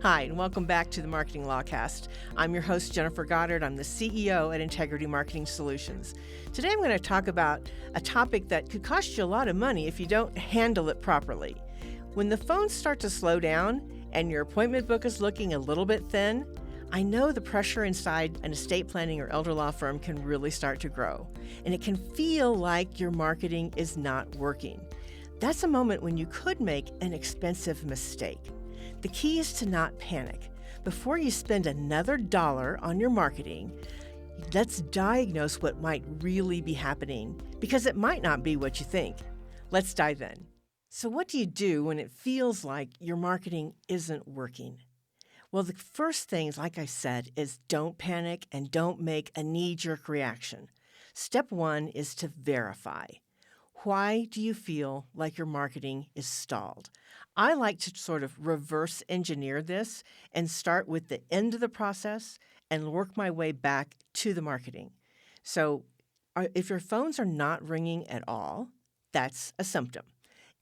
Hi, and welcome back to the Marketing Lawcast. I'm your host, Jennifer Goddard. I'm the CEO at Integrity Marketing Solutions. Today I'm going to talk about a topic that could cost you a lot of money if you don't handle it properly. When the phones start to slow down and your appointment book is looking a little bit thin, I know the pressure inside an estate planning or elder law firm can really start to grow, and it can feel like your marketing is not working. That's a moment when you could make an expensive mistake. The key is to not panic. Before you spend another dollar on your marketing, let's diagnose what might really be happening, because it might not be what you think. Let's dive in. So what do you do when it feels like your marketing isn't working? Well, the first things, like I said, is don't panic and don't make a knee-jerk reaction. Step one is to verify. Why do you feel like your marketing is stalled? I like to sort of reverse engineer this and start with the end of the process and work my way back to the marketing. So if your phones are not ringing at all, that's a symptom.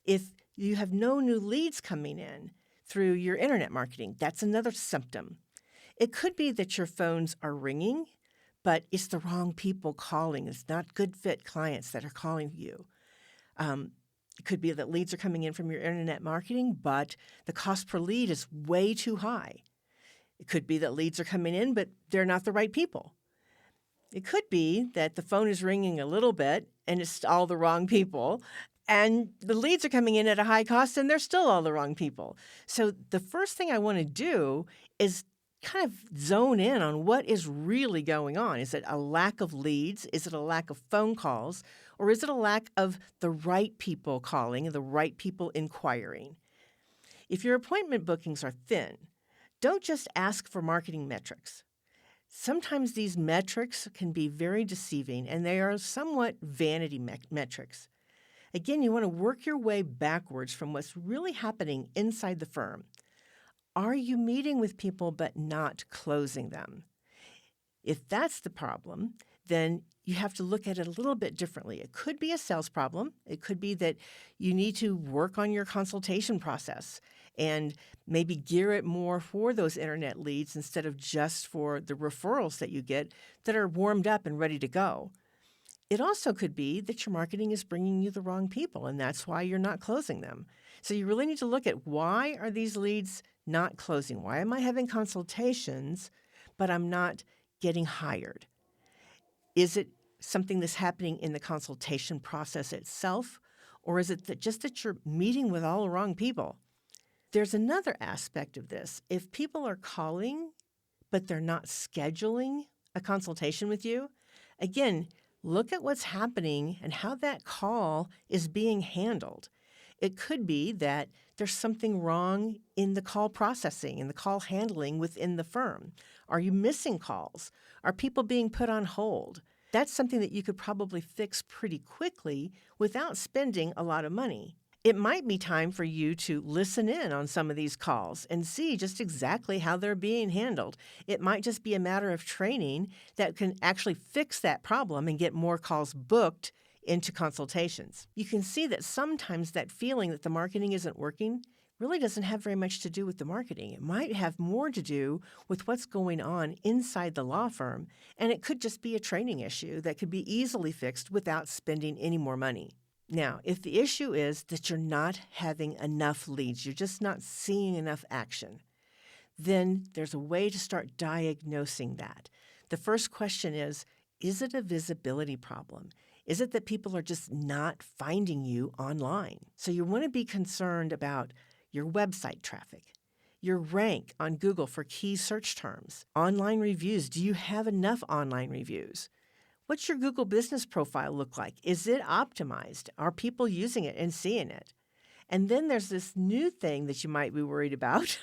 If you have no new leads coming in through your internet marketing, that's another symptom. It could be that your phones are ringing, but it's the wrong people calling. It's not good fit clients that are calling you. It could be that leads are coming in from your internet marketing, but the cost per lead is way too high. It could be that leads are coming in, but they're not the right people. It could be that the phone is ringing a little bit and it's all the wrong people, and the leads are coming in at a high cost and they're still all the wrong people. So the first thing I want to do is kind of zone in on what is really going on. Is it a lack of leads? Is it a lack of phone calls? Or is it a lack of the right people calling and the right people inquiring? If your appointment bookings are thin, don't just ask for marketing metrics. Sometimes these metrics can be very deceiving, and they are somewhat vanity metrics. Again, you want to work your way backwards from what's really happening inside the firm. Are you meeting with people but not closing them? If that's the problem, then you have to look at it a little bit differently. It could be a sales problem. It could be that you need to work on your consultation process and maybe gear it more for those internet leads instead of just for the referrals that you get that are warmed up and ready to go. It also could be that your marketing is bringing you the wrong people, and that's why you're not closing them. So you really need to look at, why are these leads not closing? Why am I having consultations, but I'm not getting hired? Is it something that's happening in the consultation process itself, or is it just that you're meeting with all the wrong people? There's another aspect of this. If people are calling, but they're not scheduling a consultation with you, again, look at what's happening and how that call is being handled. It could be that there's something wrong in the call processing and the call handling within the firm. Are you missing calls? Are people being put on hold? That's something that you could probably fix pretty quickly without spending a lot of money. It might be time for you to listen in on some of these calls and see just exactly how they're being handled. It might just be a matter of training that can actually fix that problem and get more calls booked into consultations. You can see that sometimes that feeling that the marketing isn't working really doesn't have very much to do with the marketing. It might have more to do with what's going on inside the law firm, and it could just be a training issue that could be easily fixed without spending any more money. Now, if the issue is that you're not having enough leads, you're just not seeing enough action, then there's a way to start diagnosing that. The first question is it a visibility problem? Is it that people are just not finding you online? So you want to be concerned about your website traffic, your rank on Google for key search terms, online reviews. Do you have enough online reviews? What's your Google business profile look like? Is it optimized? Are people using it and seeing it? And then there's this new thing that you might be worried about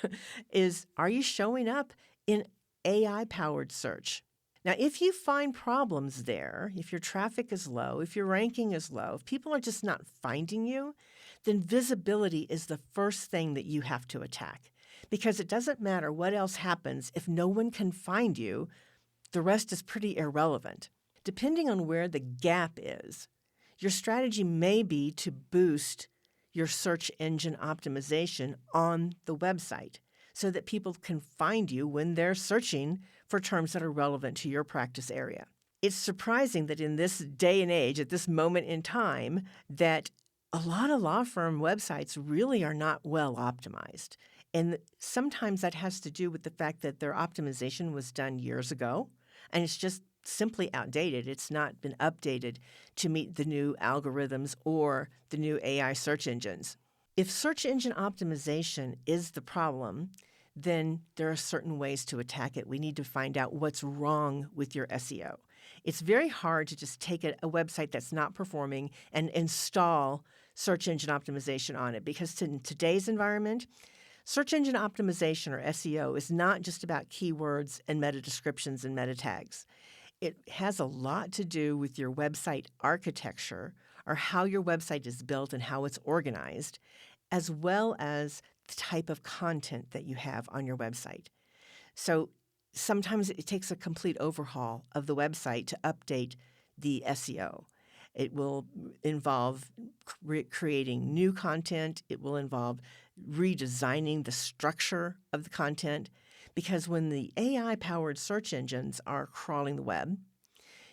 is, are you showing up in AI-powered search? Now, if you find problems there, if your traffic is low, if your ranking is low, if people are just not finding you, then visibility is the first thing that you have to attack. Because it doesn't matter what else happens. If no one can find you, the rest is pretty irrelevant. Depending on where the gap is, your strategy may be to boost your search engine optimization on the website. so that people can find you when they're searching for terms that are relevant to your practice area. It's surprising that in this day and age, at this moment in time, that a lot of law firm websites really are not well optimized. And sometimes that has to do with the fact that their optimization was done years ago, and it's just simply outdated. It's not been updated to meet the new algorithms or the new AI search engines. If search engine optimization is the problem, then there are certain ways to attack it. We need to find out what's wrong with your SEO. It's very hard to just take a website that's not performing and install search engine optimization on it, because in today's environment, search engine optimization, or SEO, is not just about keywords and meta descriptions and meta tags. It has a lot to do with your website architecture, or how your website is built and how it's organized, as well as the type of content that you have on your website. So sometimes it takes a complete overhaul of the website to update the SEO. It will involve creating new content. It will involve redesigning the structure of the content, because when the AI-powered search engines are crawling the web,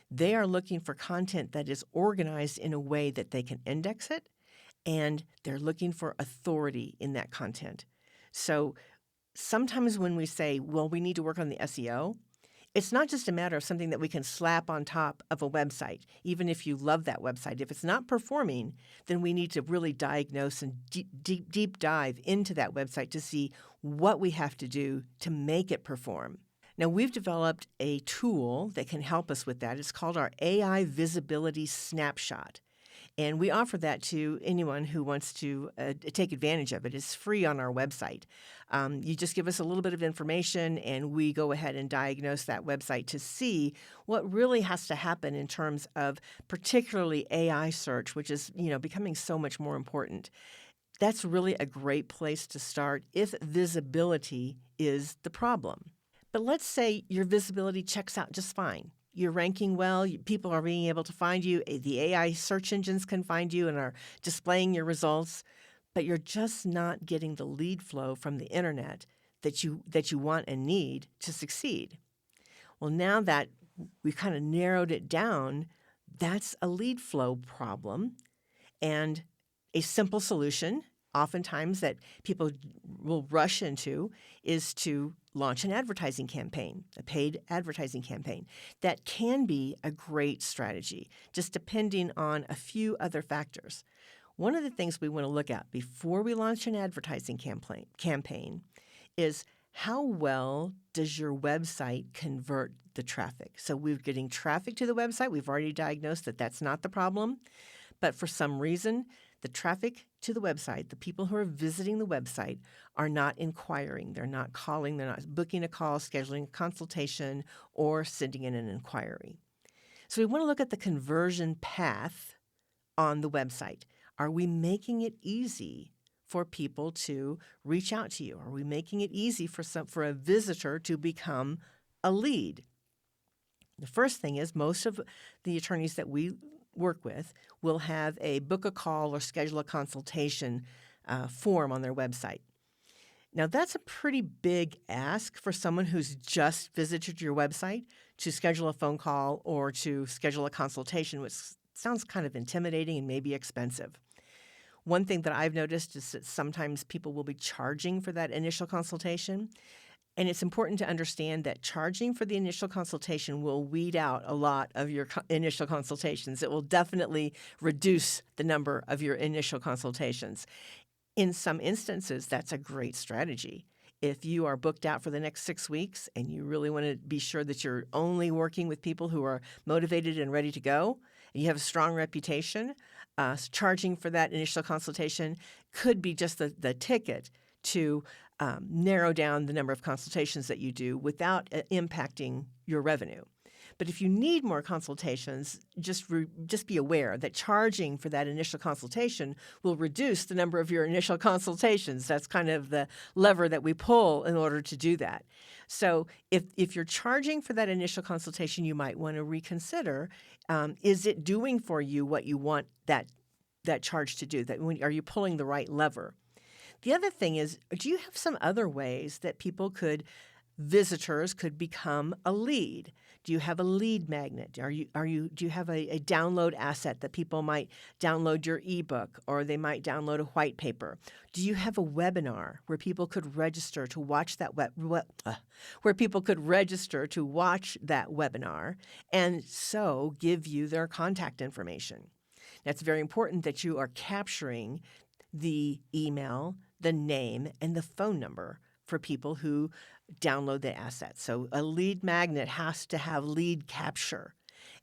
they are looking for content that is organized in a way that they can index it, and they're looking for authority in that content. So sometimes when we say, well, we need to work on the SEO, it's not just a matter of something that we can slap on top of a website. Even if you love that website, if it's not performing, then we need to really diagnose and deep dive into that website to see what we have to do to make it perform. Now, we've developed a tool that can help us with that. It's called our AI Visibility Snapshot. And we offer that to anyone who wants to take advantage of it. It's free on our website. You just give us a little bit of information, and we go ahead and diagnose that website to see what really has to happen in terms of particularly AI search, which is, becoming so much more important. That's really a great place to start if visibility is the problem. But let's say your visibility checks out just fine. You're ranking well, people are being able to find you, the AI search engines can find you and are displaying your results, but you're just not getting the lead flow from the internet that you want and need to succeed. Well, now that we've kind of narrowed it down, that's a lead flow problem, and a simple solution oftentimes that people will rush into is to launch an advertising campaign, a paid advertising campaign. That can be a great strategy, just depending on a few other factors. One of the things we want to look at before we launch an advertising campaign is how well does your website convert the traffic? So we're getting traffic to the website. We've already diagnosed that that's not the problem. But for some reason, the traffic to the website, the people who are visiting the website, are not inquiring. They're not calling. They're not booking a call, scheduling a consultation, or sending in an inquiry. So we want to look at the conversion path on the website. Are we making it easy for people to reach out to you? Are we making it easy for a visitor to become a lead? The first thing is, most of the attorneys that we work with will have a book a call or schedule a consultation form on their website. Now, that's a pretty big ask for someone who's just visited your website to schedule a phone call or to schedule a consultation, which sounds kind of intimidating and maybe expensive. One thing that I've noticed is that sometimes people will be charging for that initial consultation. And it's important to understand that charging for the initial consultation will weed out a lot of your initial consultations. It will definitely reduce the number of your initial consultations. In some instances, that's a great strategy. If you are booked out for the next 6 weeks and you really want to be sure that you're only working with people who are motivated and ready to go, and you have a strong reputation, charging for that initial consultation could be just the ticket to narrow down the number of consultations that you do without impacting your revenue. But if you need more consultations, just be aware that charging for that initial consultation will reduce the number of your initial consultations. That's kind of the lever that we pull in order to do that. So if you're charging for that initial consultation, you might want to reconsider, is it doing for you what you want that charge to do? Are you pulling the right lever? The other thing is, do you have some other ways that visitors could become a lead? Do you have a lead magnet? Do you have a download asset that people might download your ebook, or they might download a white paper? Do you have a webinar where people could register to watch that webinar and so give you their contact information? That's very important that you are capturing the email, the name, and the phone number for people who download the asset. So a lead magnet has to have lead capture.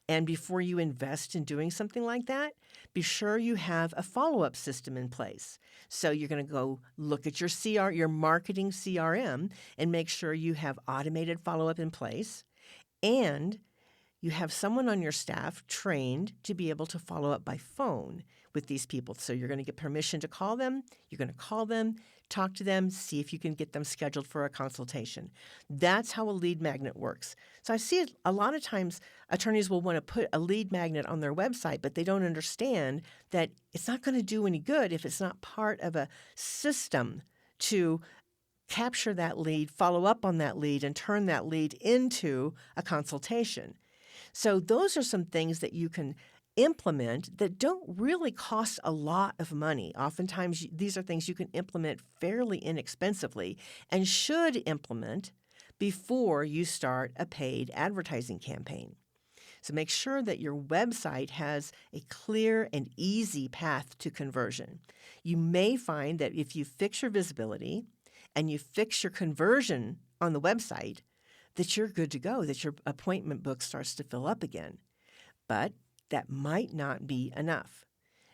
And before you invest in doing something like that, be sure you have a follow-up system in place. So you're going to go look at your marketing CRM and make sure you have automated follow-up in place, and you have someone on your staff trained to be able to follow up by phone with these people. So you're going to get permission to call them. You're going to call them, talk to them, see if you can get them scheduled for a consultation. That's how a lead magnet works. So I see a lot of times attorneys will want to put a lead magnet on their website, but they don't understand that it's not going to do any good if it's not part of a system to capture that lead, follow up on that lead, and turn that lead into a consultation. So those are some things that you can implement that don't really cost a lot of money. Oftentimes, these are things you can implement fairly inexpensively and should implement before you start a paid advertising campaign. So make sure that your website has a clear and easy path to conversion. You may find that if you fix your visibility and you fix your conversion on the website, that you're good to go, that your appointment book starts to fill up again. But that might not be enough.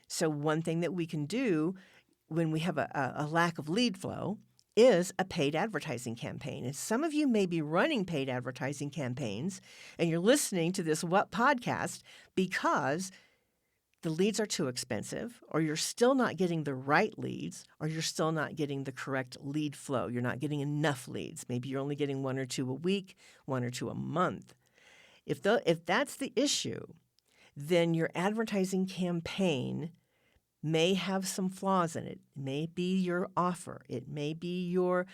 So one thing that we can do when we have a lack of lead flow is a paid advertising campaign. And some of you may be running paid advertising campaigns, and you're listening to this podcast because the leads are too expensive, or you're still not getting the right leads, or you're still not getting the correct lead flow. You're not getting enough leads. Maybe you're only getting 1 or 2 a week, 1 or 2 a month. If that's the issue, then your advertising campaign may have some flaws in it. It may be your offer. It may be your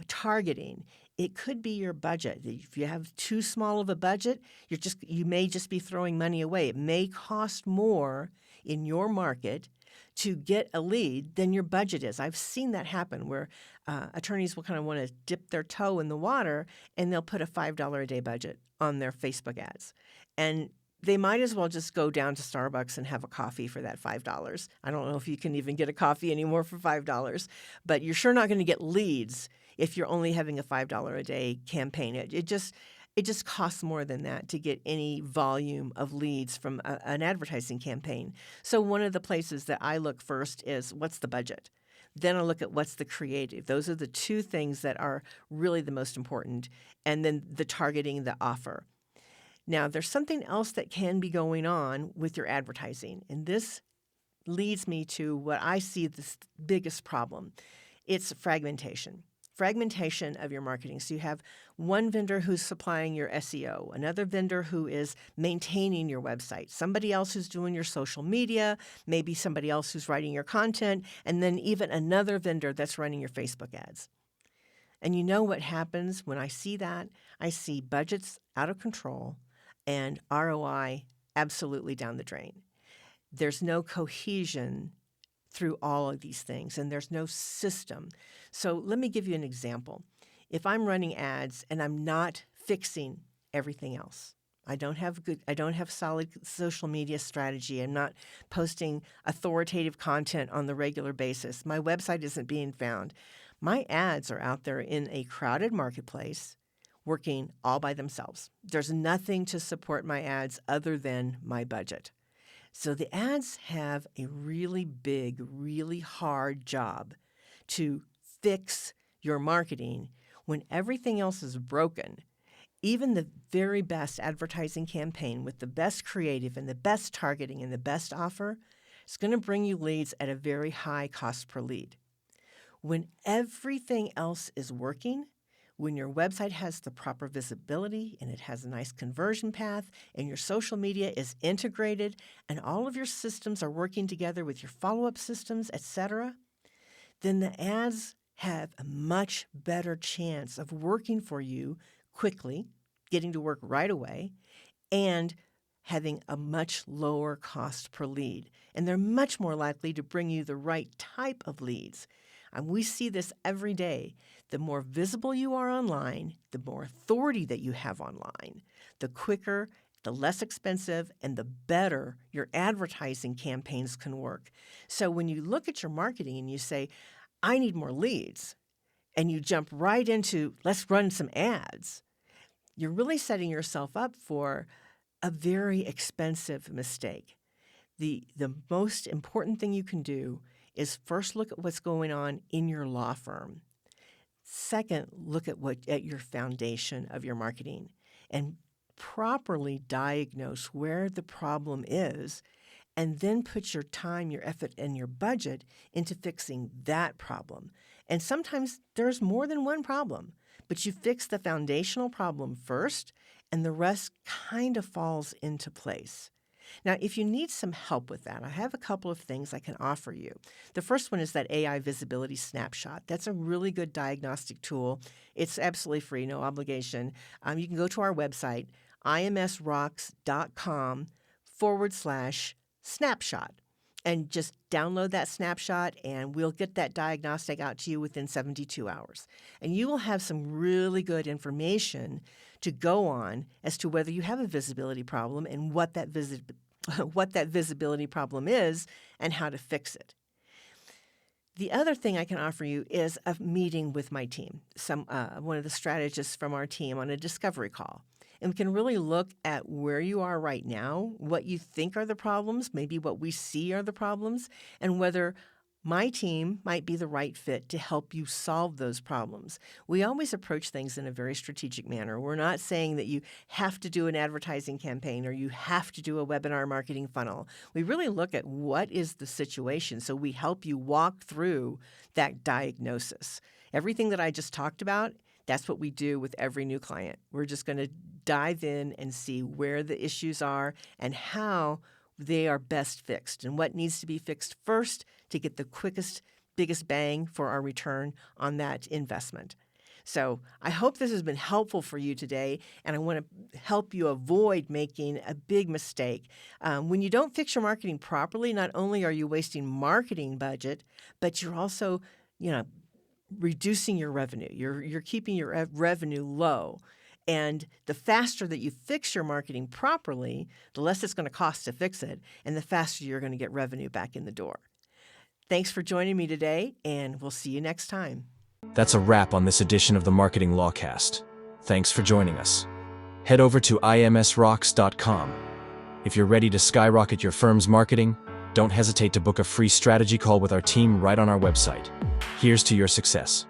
targeting. It could be your budget. If you have too small of a budget, you may just be throwing money away. It may cost more in your market to get a lead than your budget is. I've seen that happen where attorneys will kind of want to dip their toe in the water, and they'll put a $5 a day budget on their Facebook ads. And they might as well just go down to Starbucks and have a coffee for that $5. I don't know if you can even get a coffee anymore for $5, but you're sure not going to get leads if you're only having a $5 a day campaign. It just costs more than that to get any volume of leads from an advertising campaign. So one of the places that I look first is what's the budget? Then I look at what's the creative. Those are the two things that are really the most important. And then the targeting, the offer. Now, there's something else that can be going on with your advertising, and this leads me to what I see this biggest problem. It's fragmentation of your marketing. So you have one vendor who's supplying your SEO, another vendor who is maintaining your website, somebody else who's doing your social media, maybe somebody else who's writing your content, and then even another vendor that's running your Facebook ads. And you know what happens when I see that? I see budgets out of control and ROI absolutely down the drain. There's no cohesion through all of these things, and there's no system. So let me give you an example. If I'm running ads and I'm not fixing everything else, I don't have solid social media strategy, I'm not posting authoritative content on the regular basis, my website isn't being found, my ads are out there in a crowded marketplace working all by themselves. There's nothing to support my ads other than my budget. So the ads have a really big, really hard job to fix your marketing when everything else is broken. Even the very best advertising campaign with the best creative and the best targeting and the best offer is going to bring you leads at a very high cost per lead. When everything else is working, when your website has the proper visibility and it has a nice conversion path and your social media is integrated and all of your systems are working together with your follow-up systems, etc., then the ads have a much better chance of working for you quickly, getting to work right away, and having a much lower cost per lead. And they're much more likely to bring you the right type of leads. And we see this every day. The more visible you are online, the more authority that you have online, the quicker, the less expensive, and the better your advertising campaigns can work. So when you look at your marketing and you say, I need more leads, and you jump right into, let's run some ads, you're really setting yourself up for a very expensive mistake. The most important thing you can do is first look at what's going on in your law firm. Second, look at your foundation of your marketing and properly diagnose where the problem is, and then put your time, your effort, and your budget into fixing that problem. And sometimes there's more than one problem, but you fix the foundational problem first, and the rest kind of falls into place. Now, if you need some help with that, I have a couple of things I can offer you. The first one is that AI visibility snapshot. That's a really good diagnostic tool. It's absolutely free, no obligation. You can go to our website, imsrocks.com/snapshot, and just download that snapshot, and we'll get that diagnostic out to you within 72 hours. And you will have some really good information to go on as to whether you have a visibility problem and what that visibility problem is and how to fix it. The other thing I can offer you is a meeting with my team, one of the strategists from our team on a discovery call. And we can really look at where you are right now, what you think are the problems, maybe what we see are the problems, and whether my team might be the right fit to help you solve those problems. We always approach things in a very strategic manner. We're not saying that you have to do an advertising campaign or you have to do a webinar marketing funnel. We really look at what is the situation, so we help you walk through that diagnosis. Everything that I just talked about, that's what we do with every new client. We're just going to dive in and see where the issues are and how they are best fixed and what needs to be fixed first to get the quickest, biggest bang for our return on that investment. So I hope this has been helpful for you today, and I want to help you avoid making a big mistake. When you don't fix your marketing properly, not only are you wasting marketing budget, but you're also, reducing your revenue. You're keeping your revenue low. And the faster that you fix your marketing properly, the less it's going to cost to fix it, and the faster you're going to get revenue back in the door. Thanks for joining me today, and we'll see you next time. That's a wrap on this edition of the Marketing Lawcast. Thanks for joining us. Head over to imsrocks.com. If you're ready to skyrocket your firm's marketing, don't hesitate to book a free strategy call with our team right on our website. Here's to your success.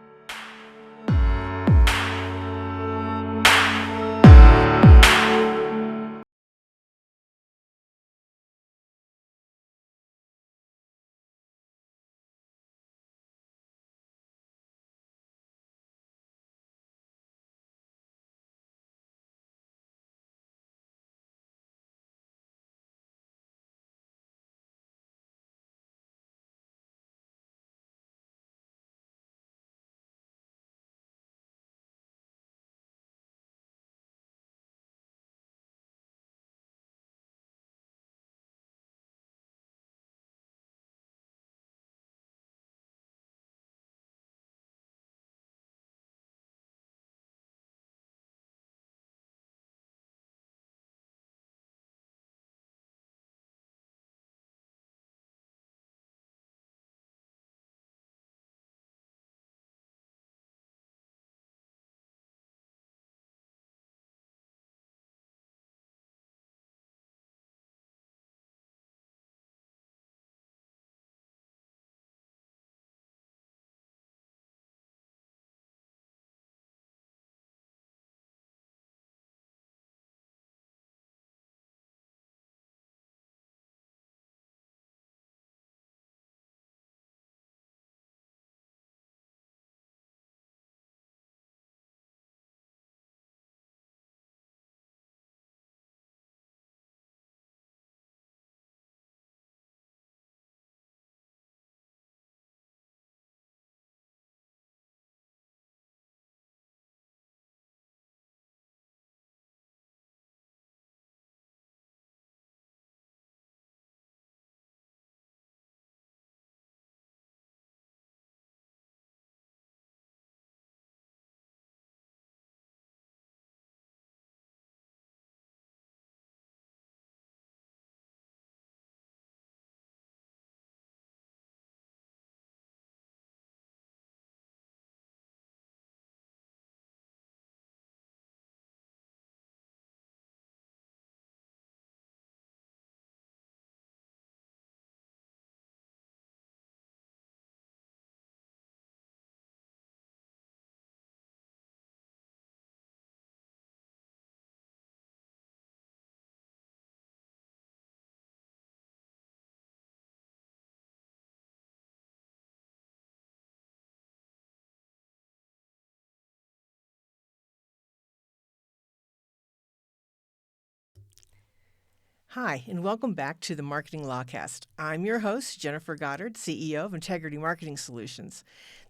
Hi, and welcome back to the Marketing Lawcast. I'm your host, Jennifer Goddard, CEO of Integrity Marketing Solutions.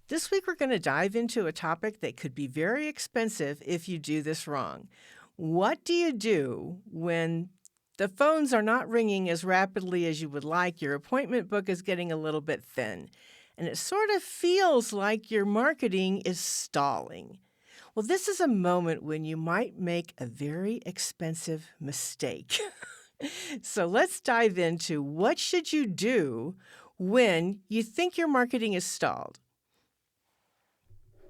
This week, we're going to dive into a topic that could be very expensive if you do this wrong. What do you do when the phones are not ringing as rapidly as you would like, your appointment book is getting a little bit thin, and it sort of feels like your marketing is stalling? Well, this is a moment when you might make a very expensive mistake. So let's dive into what should you do when you think your marketing is stalled.